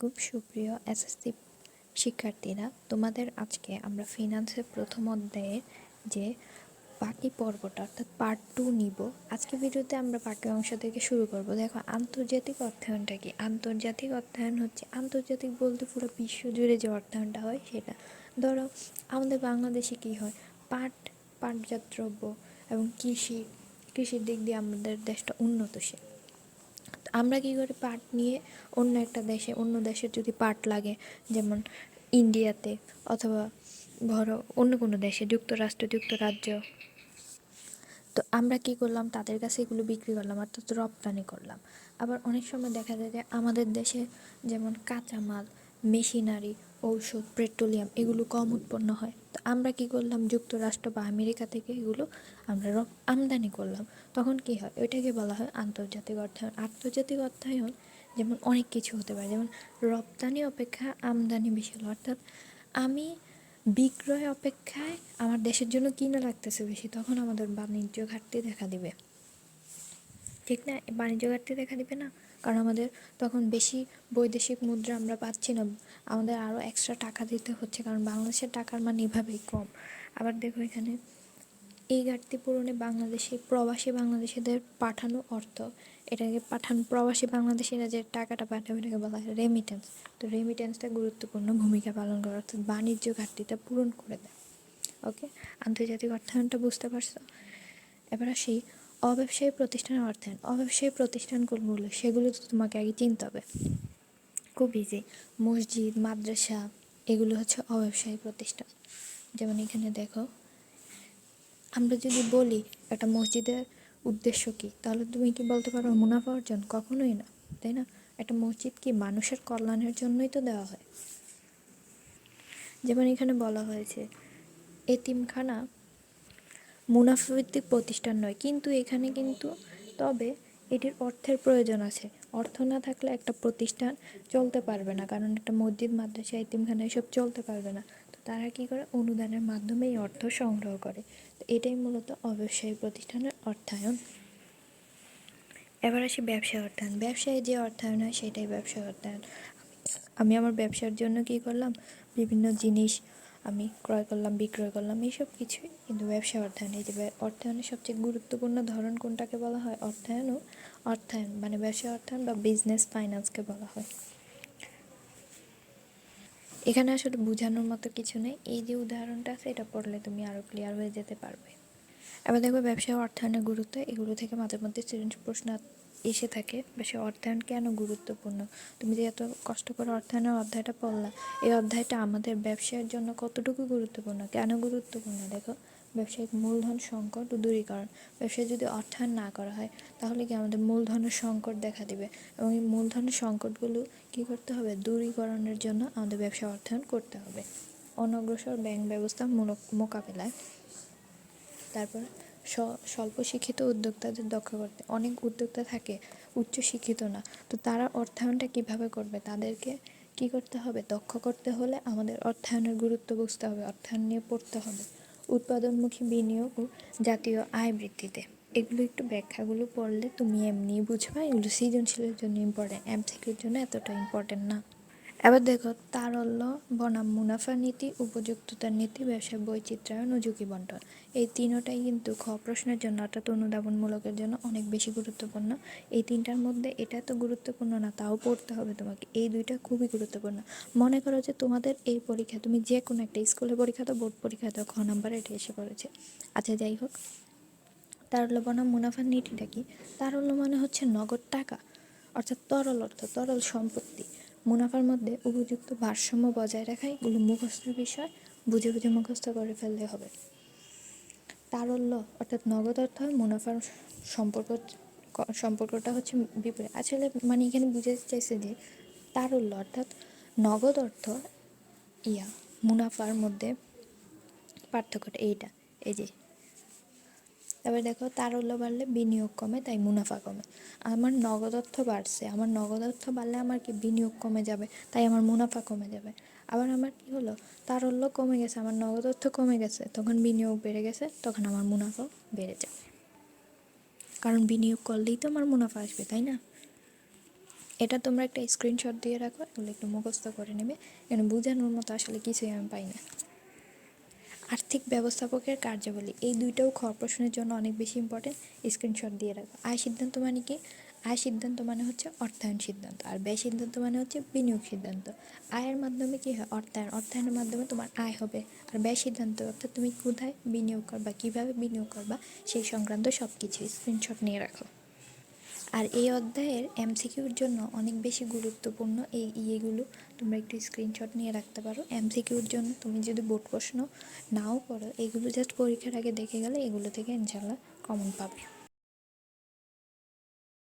আলাইকুম সুপ্রিয় এসএসসি শিক্ষার্থীরা, তোমাদের আজকে আমরা ফিনান্সের প্রথম অধ্যায়ের যে বাকি পর্বটা অর্থাৎ পার্ট 2 নিব। আজকে ভিডিওতে আমরা বাকি অংশ থেকে শুরু করব। দেখো, আন্তর্জাতিক অর্থায়নটা কি? আন্তর্জাতিক অর্থায়ন হচ্ছে, আন্তর্জাতিক বলতে পুরো বিশ্ব জুড়ে যে অর্থায়নটা হয় সেটা। ধরো আমাদের বাংলাদেশে কি হয়, পাটজাত দ্রব্য এবং কৃষির দিক দিয়ে আমাদের দেশটা উন্নতশীল। আমরা কী করি, পাট নিয়ে অন্য দেশের যদি পাট লাগে, যেমন ইন্ডিয়াতে অথবা ধরো অন্য কোনো দেশে, যুক্তরাজ্য, তো আমরা কি করলাম, তাদের কাছে এগুলো বিক্রি করলাম অর্থাৎ রপ্তানি করলাম। আবার অনেক সময় দেখা যায় যে আমাদের দেশে যেমন কাঁচামাল, মেশিনারি, ঔষধ, পেট্রোলিয়াম এগুলো কম উৎপন্ন হয়, তো আমরা কি করলাম, যুক্তরাষ্ট্র বা আমেরিকা থেকে এগুলো আমরা আমদানি করলাম। তখন কি হয়, ওইটাকে বলা হয় আন্তর্জাতিক অর্থায়ন। আন্তর্জাতিক অর্থায়ন যেমন অনেক কিছু হতে পারে, যেমন রপ্তানি অপেক্ষা আমদানি বেশি হলো, অর্থাৎ আমি বিক্রয় অপেক্ষায় আমার দেশের জন্য কিনা লাগতেছে বেশি, তখন আমাদের বাণিজ্য ঘাটতি দেখা দিবে, ঠিক না? বাণিজ্য ঘাটতি দেখা দিবে না, কারণ আমাদের তখন বেশি বৈদেশিক মুদ্রা আমরা পাচ্ছি না, আমাদের আরও এক্সট্রা টাকা দিতে হচ্ছে, কারণ বাংলাদেশের টাকার মান এভাবেই কম। আবার দেখো, এখানে এই ঘাটতি পূরণে প্রবাসী বাংলাদেশিদের পাঠানো অর্থ, এটাকে প্রবাসী বাংলাদেশিরা যে টাকাটা পাঠাবে এটাকে বলা হয় রেমিটেন্স। তো রেমিটেন্সটা গুরুত্বপূর্ণ ভূমিকা পালন করে, অর্থাৎ বাণিজ্য ঘাটতিটা পূরণ করে দেয়। ওকে, আন্তর্জাতিক অর্থায়নটা বুঝতে পারছো? এবার আসি অব্যবসায়ী প্রতিষ্ঠানের অর্থায়ন। অব্যবসায়ী প্রতিষ্ঠানগুলো সেগুলো তো তোমাকে আগে চিনতে হবে। খুব ইজি, মসজিদ, মাদ্রাসা এগুলো হচ্ছে অব্যবসায়ী প্রতিষ্ঠান। যেমন এখানে দেখো, আমরা যদি বলি একটা মসজিদের উদ্দেশ্য কী, তাহলে তুমি কি বলতে পারো মুনাফা অর্জন? কখনোই না, তাই না? একটা মসজিদ কি মানুষের কল্যাণের জন্যই তো দেওয়া হয়। যেমন এখানে বলা হয়েছে এতিমখানা মুনাফাভিত্তিক প্রতিষ্ঠান নয়, কিন্তু এখানে তবে এটির অর্থের প্রয়োজন আছে। অর্থ না থাকলে একটা প্রতিষ্ঠান চলতে পারবে না, কারণ একটা মসজিদ, মাদ্রাসা, এতিমখানা এসব চলতে পারবে না। তো তারা কী করে, অনুদানের মাধ্যমে এই অর্থ সংগ্রহ করে। তো এটাই মূলত অব্যবসায়ী প্রতিষ্ঠানের অর্থায়ন। এবার আসি ব্যবসায় অর্থায়ন। ব্যবসায় যে অর্থায়ন হয় সেটাই ব্যবসায় অর্থায়ন। আমি আমার ব্যবসার জন্য কী করলাম, বিভিন্ন জিনিস আমি ক্রয় করলাম, বিক্রয় করলাম, এইসব কিছুই কিন্তু ব্যবসা অর্থায়ন। এই যে অর্থায়নের সবচেয়ে গুরুত্বপূর্ণ ধরন কোনটাকে বলা হয়, অর্থায়ন মানে ব্যবসা অর্থায়ন বা বিজনেস ফাইন্যান্সকে বলা হয়। এখানে আসলে বোঝানোর মতো কিছু নেই, এই যে উদাহরণটা আছে এটা পড়লে তুমি আরও ক্লিয়ার হয়ে যেতে পারবে। এবার দেখো, ব্যবসায় অর্থায়নের গুরুত্ব, এগুলো থেকে মাঝে মধ্যে সৃজনশীল প্রশ্ন এসে থাকে। ব্যবসায় অর্থায়ন কেন গুরুত্বপূর্ণ? তুমি যে এত কষ্ট করে অর্থায়নের অধ্যায়টা পড়লা, এই অধ্যায়টা আমাদের ব্যবসায়ের জন্য কতটুকু গুরুত্বপূর্ণ, কেন গুরুত্বপূর্ণ? দেখো, ব্যবসায়িক মূলধন সংকট ও দূরীকরণ। ব্যবসায় যদি অর্থায়ন না করা হয় তাহলে কি আমাদের মূলধনের সংকট দেখা দিবে, এবং এই মূলধনের সংকটগুলো কী করতে হবে, দূরীকরণের জন্য আমাদের ব্যবসা অর্থায়ন করতে হবে। অনগ্রসর ব্যাংক ব্যবস্থা মোকাবেলায়। তারপর স্বল্প শিক্ষিত উদ্যোক্তাদের দক্ষ করতে। অনেক উদ্যোক্তা থাকে উচ্চ শিক্ষিত না, তো তারা অর্থায়নটা কিভাবে করবে, তাদেরকে কি করতে হবে, দক্ষ করতে হলে আমাদের অর্থায়নের গুরুত্ব বুঝতে হবে, অর্থায়ন নিয়ে পড়তে হবে। উৎপাদনমুখী বিনিয়োগ ও জাতীয় আয় বৃদ্ধিতে, এগুলো একটু ব্যাখ্যাগুলো পড়লে তুমি এমনিই বুঝবা, এগুলো সৃজনশীলের জন্য ইম্পর্টেন্ট, এমসিকিউর জন্য এতটা ইম্পর্টেন্ট না। এবার দেখো, তারল্য বনাম মুনাফা নীতি, উপযুক্ততার নীতি, ব্যবসায় বৈচিত্র্যায়ন ও ঝুঁকি বন্টন। এই তিনটাই কিন্তু খ প্রশ্নের জন্য অর্থাৎ অনুধাবনমূলকের জন্য অনেক বেশি গুরুত্বপূর্ণ। এই তিনটার মধ্যে এটা তো গুরুত্বপূর্ণ না, তাও পড়তে হবে তোমাকে। এই দুইটা খুবই গুরুত্বপূর্ণ। মনে করো যে তোমাদের এই পরীক্ষা, তুমি যে কোনো একটা স্কুলে পরীক্ষা দাও, বোর্ড পরীক্ষা দাও, খ নাম্বার এটা এসে পড়েছে। আচ্ছা, যাই হোক, তারল্য বনাম মুনাফার নীতিটা কি? তারল্য মানে হচ্ছে নগদ টাকা, অর্থাৎ তরল অর্থ, তরল সম্পত্তি। মুনাফার মধ্যে উপযুক্ত ভারসাম্য বজায় রাখা, এগুলো মুখস্থের বিষয়, বুঝে বুঝে মুখস্থ করে ফেললে হবে। তারল্য অর্থাৎ নগদ অর্থ, মুনাফার সম্পর্কটা হচ্ছে বিপরীত। আসলে মানে এখানে বুঝাতে চাইছে যে তারল্য অর্থাৎ নগদ অর্থ মুনাফার মধ্যে পার্থক্যটা এইটা, এই যে। এবার দেখো, তারল্য বাড়লে বিনিয়োগ কমে, তাই মুনাফা কমে। আমার নগদ অর্থ বাড়ছে, আমার নগদ অর্থ বাড়লে আমার কি বিনিয়োগ কমে যাবে, তাই আমার মুনাফা কমে যাবে। আবার আমার কি হলো, তারল্য কমে গেছে, আমার নগদ অর্থ কমে গেছে, তখন বিনিয়োগ বেড়ে গেছে, তখন আমার মুনাফাও বেড়ে যাবে, কারণ বিনিয়োগ করলেই তো আমার মুনাফা আসবে, তাই না? এটা তোমরা একটা স্ক্রিনশট দিয়ে রাখো, এগুলো একটু মুখস্থ করে নেবে, এখানে বোঝানোর মতো আসলে কিছুই আমি পাই না। আর্থিক ব্যবস্থাপকের কার্যাবলী, এই দুইটাও খ প্রশ্নের জন্য অনেক বেশি ইম্পর্টেন্ট, স্ক্রিনশট দিয়ে রাখো। আয় সিদ্ধান্ত মানে কি? আয় সিদ্ধান্ত মানে হচ্ছে অর্থায়ন সিদ্ধান্ত, আর ব্যয় সিদ্ধান্ত মানে হচ্ছে বিনিয়োগ সিদ্ধান্ত। আয়ের মাধ্যমে কি হয়? অর্থায়ন, অর্থায়নের মাধ্যমে তোমার আয় হবে। আর ব্যয় সিদ্ধান্ত অর্থাৎ তুমি কোথায় বিনিয়োগ করবা, কীভাবে বিনিয়োগ করবা, সেই সংক্রান্ত সব কিছু স্ক্রিনশট নিয়ে রাখো। আর এই অধ্যায়ের এমসিকিউর জন্য অনেক বেশি গুরুত্বপূর্ণ এই ইয়েগুলো, তোমরা একটু স্ক্রিনশট নিয়ে রাখতে পারো। এমসিকিউর জন্য তুমি যদি বোর্ড প্রশ্ন নাও করো, এগুলো জাস্ট পরীক্ষার আগে দেখে গেলে এগুলো থেকে ইনশাল্লাহ কমন পাবে।